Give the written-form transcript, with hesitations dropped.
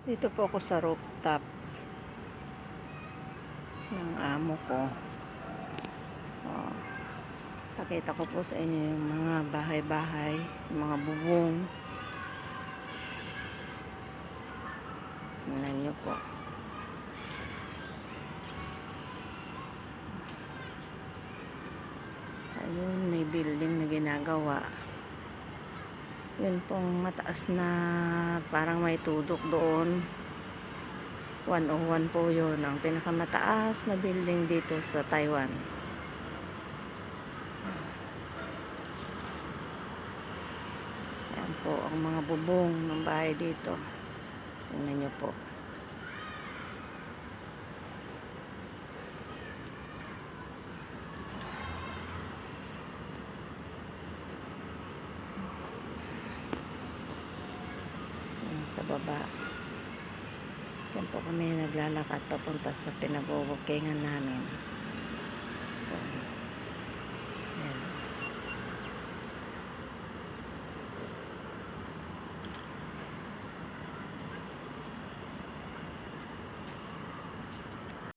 Dito po ako sa rooftop ng amo ko. Oh, pakita ko po sa inyo yung mga bahay-bahay, mga bubong. Tingnan nyo po. Ayun, may building na ginagawa. Yun pong mataas na parang may tudok doon. 101 po yun, ang pinakamataas na building dito sa Taiwan. Ayan po ang mga bubong ng bahay dito. Tingnan nyo po. Ayan, sa baba. Diyan po kami naglalakad papunta sa pinag-walkingan namin. Ito. Ayan.